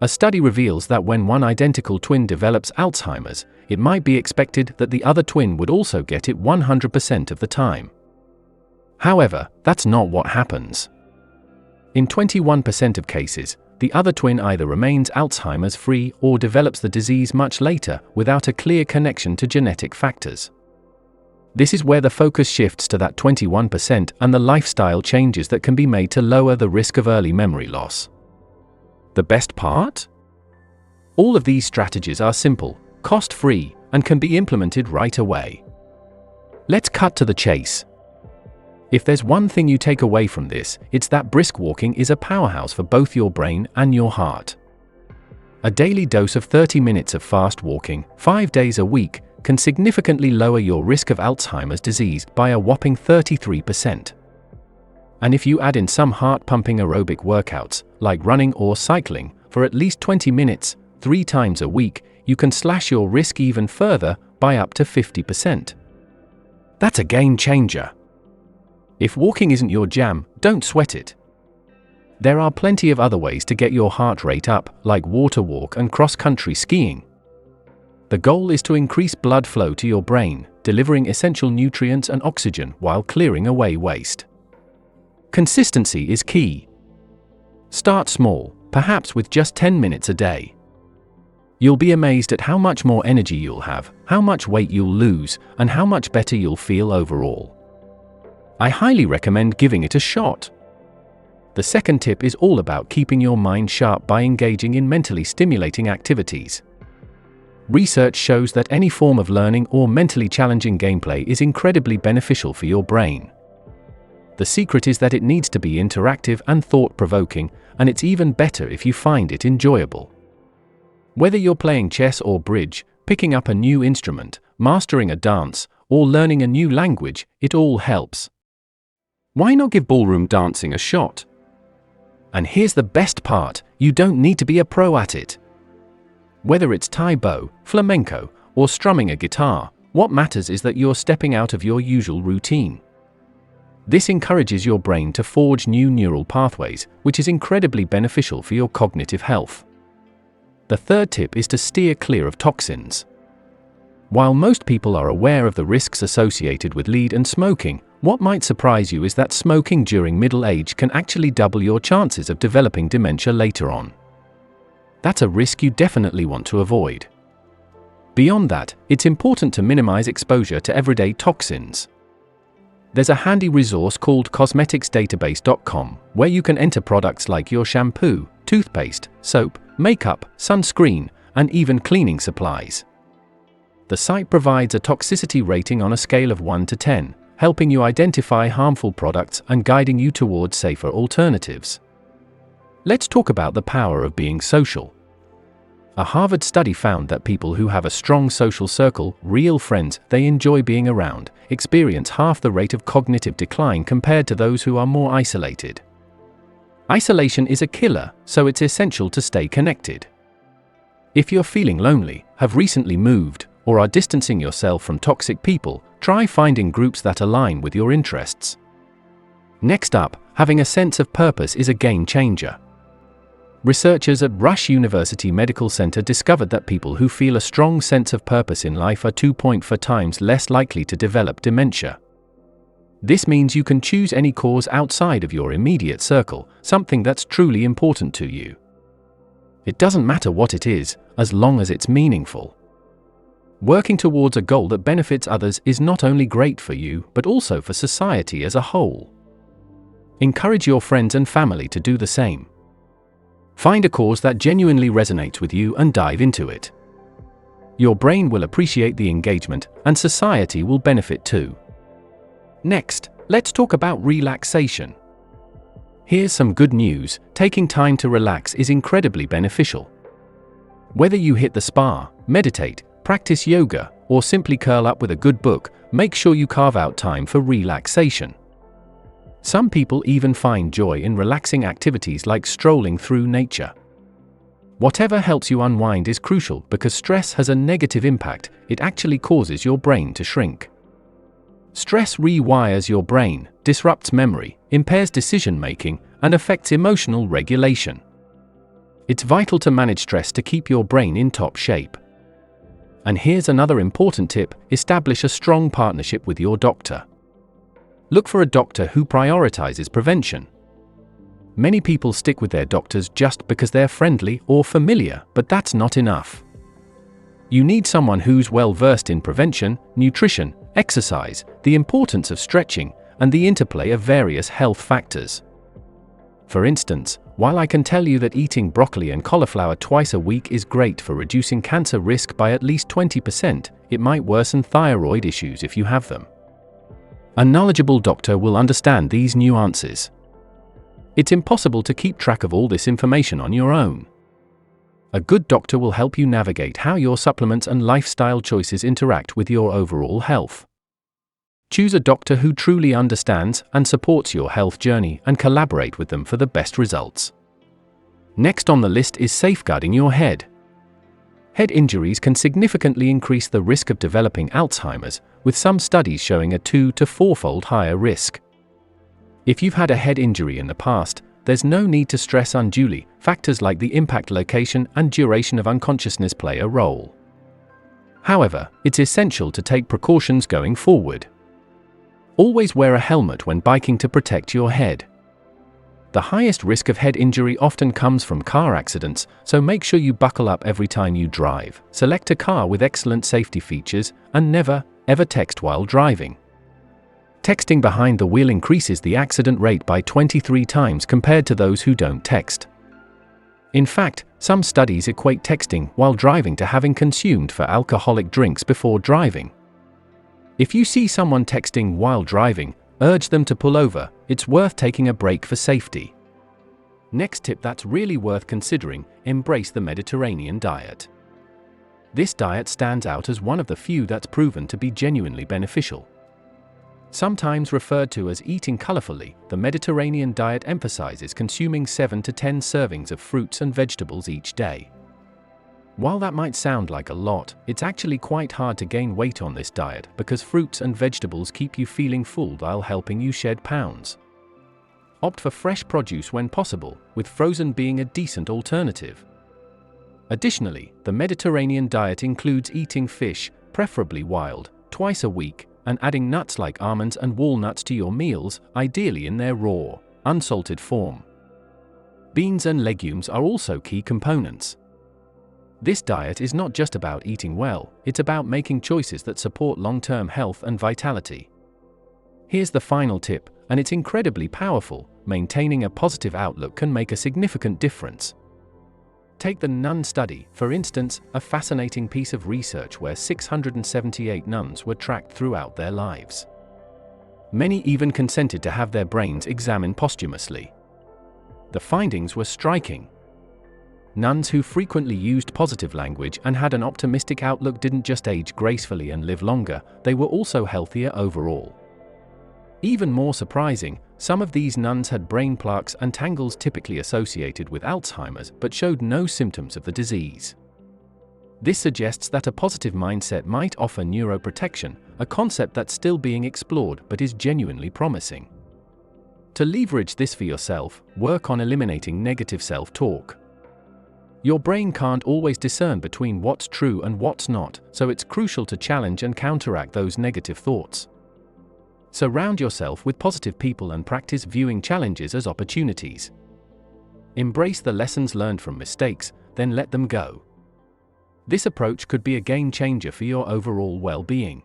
A study reveals that when one identical twin develops Alzheimer's, it might be expected that the other twin would also get it 100% of the time. However, that's not what happens. In 21% of cases, the other twin either remains Alzheimer's free or develops the disease much later without a clear connection to genetic factors. This is where the focus shifts to that 21% and the lifestyle changes that can be made to lower the risk of early memory loss. The best part? All of these strategies are simple, cost-free, and can be implemented right away. Let's cut to the chase. If there's one thing you take away from this, it's that brisk walking is a powerhouse for both your brain and your heart. A daily dose of 30 minutes of fast walking, 5 days a week, can significantly lower your risk of Alzheimer's disease by a whopping 33%. And if you add in some heart-pumping aerobic workouts, like running or cycling, for at least 20 minutes, 3 times a week, you can slash your risk even further by up to 50%. That's a game changer. If walking isn't your jam, don't sweat it. There are plenty of other ways to get your heart rate up, like water walk and cross-country skiing. The goal is to increase blood flow to your brain, delivering essential nutrients and oxygen while clearing away waste. Consistency is key. Start small, perhaps with just 10 minutes a day. You'll be amazed at how much more energy you'll have, how much weight you'll lose, and how much better you'll feel overall. I highly recommend giving it a shot. The second tip is all about keeping your mind sharp by engaging in mentally stimulating activities. Research shows that any form of learning or mentally challenging gameplay is incredibly beneficial for your brain. The secret is that it needs to be interactive and thought-provoking, and it's even better if you find it enjoyable. Whether you're playing chess or bridge, picking up a new instrument, mastering a dance, or learning a new language, it all helps. Why not give ballroom dancing a shot? And here's the best part, you don't need to be a pro at it. Whether it's Tai Bo, flamenco, or strumming a guitar, what matters is that you're stepping out of your usual routine. This encourages your brain to forge new neural pathways, which is incredibly beneficial for your cognitive health. The third tip is to steer clear of toxins. While most people are aware of the risks associated with lead and smoking, what might surprise you is that smoking during middle age can actually double your chances of developing dementia later on. That's a risk you definitely want to avoid. Beyond that, it's important to minimize exposure to everyday toxins. There's a handy resource called cosmeticsdatabase.com, where you can enter products like your shampoo, toothpaste, soap, makeup, sunscreen, and even cleaning supplies. The site provides a toxicity rating on a scale of 1 to 10, helping you identify harmful products and guiding you towards safer alternatives. Let's talk about the power of being social. A Harvard study found that people who have a strong social circle, real friends they enjoy being around, experience half the rate of cognitive decline compared to those who are more isolated. Isolation is a killer, so it's essential to stay connected. If you're feeling lonely, have recently moved, or are distancing yourself from toxic people, try finding groups that align with your interests. Next up, having a sense of purpose is a game changer. Researchers at Rush University Medical Center discovered that people who feel a strong sense of purpose in life are 2.4 times less likely to develop dementia. This means you can choose any cause outside of your immediate circle, something that's truly important to you. It doesn't matter what it is, as long as it's meaningful. Working towards a goal that benefits others is not only great for you, but also for society as a whole. Encourage your friends and family to do the same. Find a cause that genuinely resonates with you and dive into it. Your brain will appreciate the engagement, and society will benefit too. Next, let's talk about relaxation. Here's some good news, taking time to relax is incredibly beneficial. Whether you hit the spa, meditate, practice yoga, or simply curl up with a good book, make sure you carve out time for relaxation. Some people even find joy in relaxing activities like strolling through nature. Whatever helps you unwind is crucial because stress has a negative impact, it actually causes your brain to shrink. Stress rewires your brain, disrupts memory, impairs decision-making, and affects emotional regulation. It's vital to manage stress to keep your brain in top shape. And here's another important tip: establish a strong partnership with your doctor. Look for a doctor who prioritizes prevention. Many people stick with their doctors just because they're friendly or familiar, but that's not enough. You need someone who's well versed in prevention, nutrition, exercise, the importance of stretching, and the interplay of various health factors. For instance, while I can tell you that eating broccoli and cauliflower twice a week is great for reducing cancer risk by at least 20%, it might worsen thyroid issues if you have them. A knowledgeable doctor will understand these nuances. It's impossible to keep track of all this information on your own. A good doctor will help you navigate how your supplements and lifestyle choices interact with your overall health. Choose a doctor who truly understands and supports your health journey, and collaborate with them for the best results. Next on the list is safeguarding your head. Head injuries can significantly increase the risk of developing Alzheimer's, with some studies showing a 2- to 4-fold higher risk. If you've had a head injury in the past, there's no need to stress unduly. Factors like the impact location and duration of unconsciousness play a role. However, it's essential to take precautions going forward. Always wear a helmet when biking to protect your head. The highest risk of head injury often comes from car accidents, so make sure you buckle up every time you drive. Select a car with excellent safety features, and never, ever text while driving. Texting behind the wheel increases the accident rate by 23 times compared to those who don't text. In fact, some studies equate texting while driving to having consumed 4 alcoholic drinks before driving. If you see someone texting while driving, urge them to pull over. It's worth taking a break for safety. Next tip that's really worth considering: embrace the Mediterranean diet. This diet stands out as one of the few that's proven to be genuinely beneficial. Sometimes referred to as eating colorfully, the Mediterranean diet emphasizes consuming 7 to 10 servings of fruits and vegetables each day. While that might sound like a lot, it's actually quite hard to gain weight on this diet because fruits and vegetables keep you feeling full while helping you shed pounds. Opt for fresh produce when possible, with frozen being a decent alternative. Additionally, the Mediterranean diet includes eating fish, preferably wild, twice a week, and adding nuts like almonds and walnuts to your meals, ideally in their raw, unsalted form. Beans and legumes are also key components. This diet is not just about eating well, it's about making choices that support long-term health and vitality. Here's the final tip, and it's incredibly powerful: maintaining a positive outlook can make a significant difference. Take the nun study, for instance, a fascinating piece of research where 678 nuns were tracked throughout their lives. Many even consented to have their brains examined posthumously. The findings were striking. Nuns who frequently used positive language and had an optimistic outlook didn't just age gracefully and live longer, they were also healthier overall. Even more surprising, some of these nuns had brain plaques and tangles typically associated with Alzheimer's, but showed no symptoms of the disease. This suggests that a positive mindset might offer neuroprotection, a concept that's still being explored but is genuinely promising. To leverage this for yourself, work on eliminating negative self-talk. Your brain can't always discern between what's true and what's not, so it's crucial to challenge and counteract those negative thoughts. Surround yourself with positive people and practice viewing challenges as opportunities. Embrace the lessons learned from mistakes, then let them go. This approach could be a game changer for your overall well-being.